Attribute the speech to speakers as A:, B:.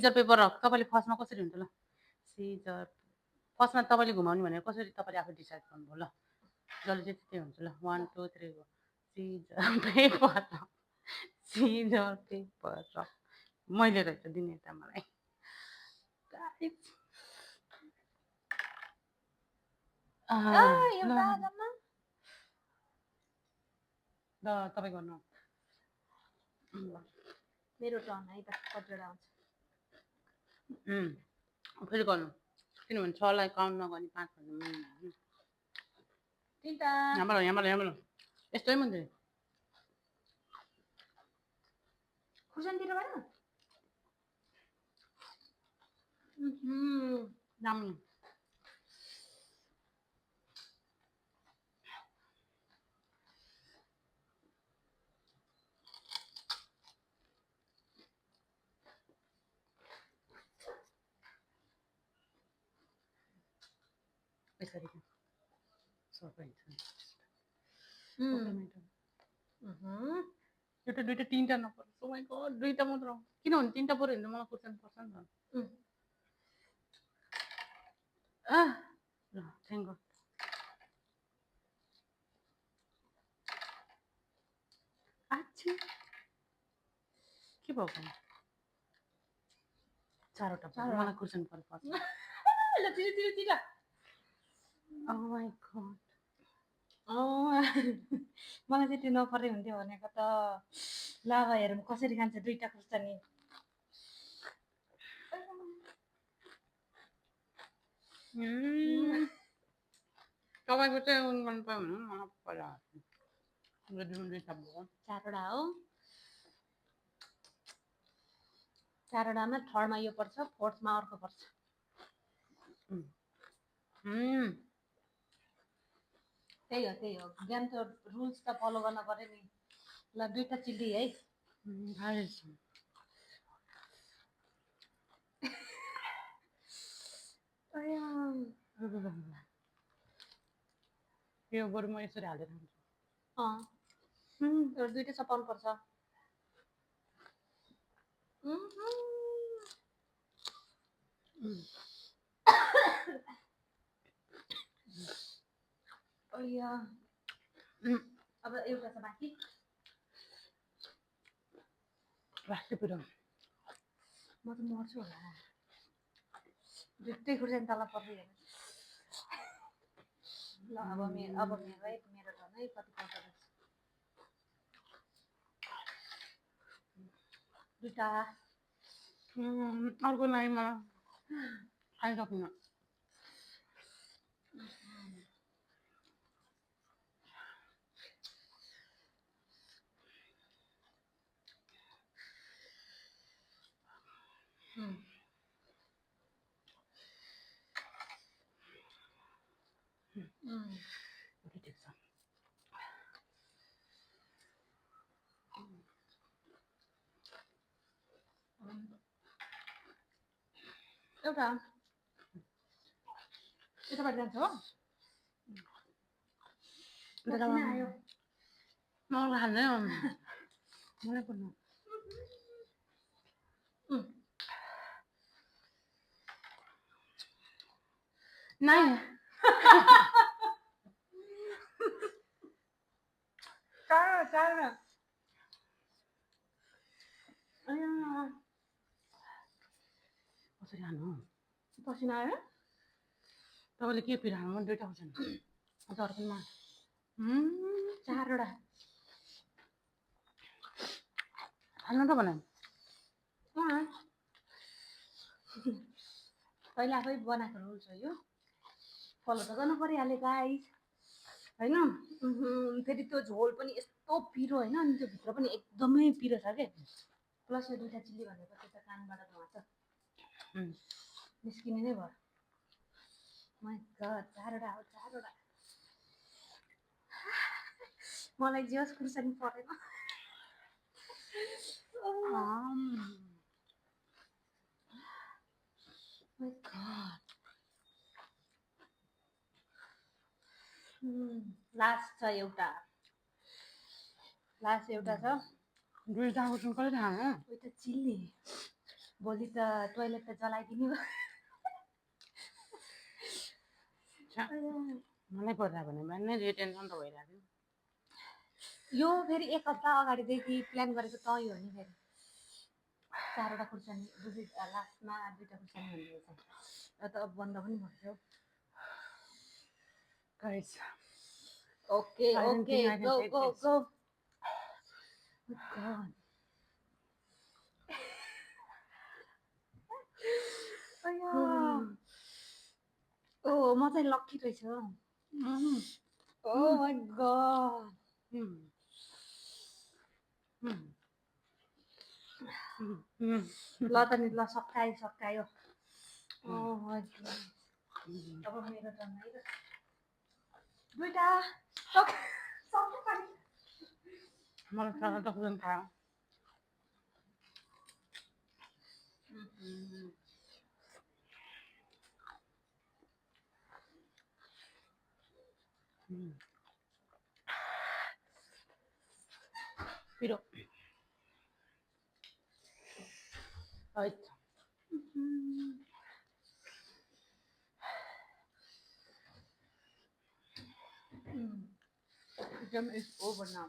A: Caesar paper rock तपाईँले फर्स्टमा कसरी हुन्छ ल सिजर फर्स्टमा तपाईँले घुमाउने भनेर कसरी तपाईँले आफू डिसाइड गर्नुभयो ल जसले चाहिँ त्यही हुन्छ ल 1 2 3 go scissor paper rock scissor paper rock मैले रहेछ दिने त मलाई ल तपाईँ गर्नु
B: मेरो टर्न है त कतिवटा आउँछ
A: फेरि गर्नु किनभने 6 लाई काउन्ट नगर्ने 5 भन्नु
B: तिनटा
A: यहाँबाट यस्तै मान्छे
B: खुर्सानीतिर भएन
A: राम्रो यसरी सबै एउटा दुइटा तिनटा नपर्छ ओ माइ गड दुइटा मात्र किनभने तिनटा पऱ्यो भने त मलाई खुर्सानी पर्छ नि त ल थ्याङ्क गड आच्छा के भएको चारवटा मलाई खुर्सानी पर्छ
B: ल तिर
A: ओ माई गड
B: मलाई चाहिँ त्यो नपरे हुन्थ्यो भनेको त ल अब हेरौँ कसरी खान्छ दुईटा खुर्सानी
A: तपाईँको चाहिँ उन गर्नु पायो भने मलाई पहिला
B: चारवटा हो चारवटामा थर्डमा यो पर्छ फोर्थमा अर्को पर्छ त्यही हो गेम त रुल्स त फलो गर्न पर्यो नि ल दुईटा चिल्ली है
A: यो बरु म यसरी हालेर
B: खान्छु दुईटा चपाउनु पर्छ अब एउटा छ बाँकी म त मर्छु होला दुईटै खुर्सानी तल पर्दै हेर्नु ल अब मेरो है मेरो टर्न है कति पर्छ दुईटा
A: अर्को लागि मलाई खाइसक्नु ठिक छ
B: एउटा यताबाट जान्छ हो आयो
A: मलाई खाँदैन मलाई पर्नु नाइ
B: चार
A: कसरी खानु
B: पसिना आयो
A: तपाईँले के पिरानु म दुइटा खुर्सानी अझ अर्कोमा
B: चारवटा
A: खानु त भने
B: पहिला आफै बनाएको रुल्स हो यो फलो त गर्नु परिहाल्यो गाइस होइन फेरि त्यो झोल पनि यस्तो पिरो होइन अनि त्यो भित्र पनि एकदमै पिरो छ क्या प्लस यो दुईटा चिल्ली भनेको त्यो त कानबाट धुवा छ निस्किने नै भयो माइ गड चारवटा हो चारवटा मलाई जे होस् खुर्सानी परेन माइ गड लास्ट छ एउटा छ
A: दुईटा खुर्सानी कहिले खानु
B: दुईटा चिल्ली भोलि त टोइलेट त जलाइदिने भयो
A: छ्या, मलाई पर्दा भने बिहानै टेन्सन त भइरहेको थियो
B: यो फेरि 1 हप्ता अगाडिदेखि प्लान गरेको तय हो नि फेरि 4वटा खुर्सानी लास्टमा 2टा खुर्सानी भन्ने रहेछ त अब बन्द पनि भयो
A: guys
B: okay
A: I don't
B: okay
A: think I can
B: go
A: take
B: go
A: this.
B: Go god ओ म चाहिँ लक्की रहेछ ओ माय गॉड ल त नि ल सकायो ओ माय गॉड अब मेरो टर्न है त 2टा सक्नु पर्यो
A: मलाई सारा त खुदैन खायो पिरो है
B: Game is over now.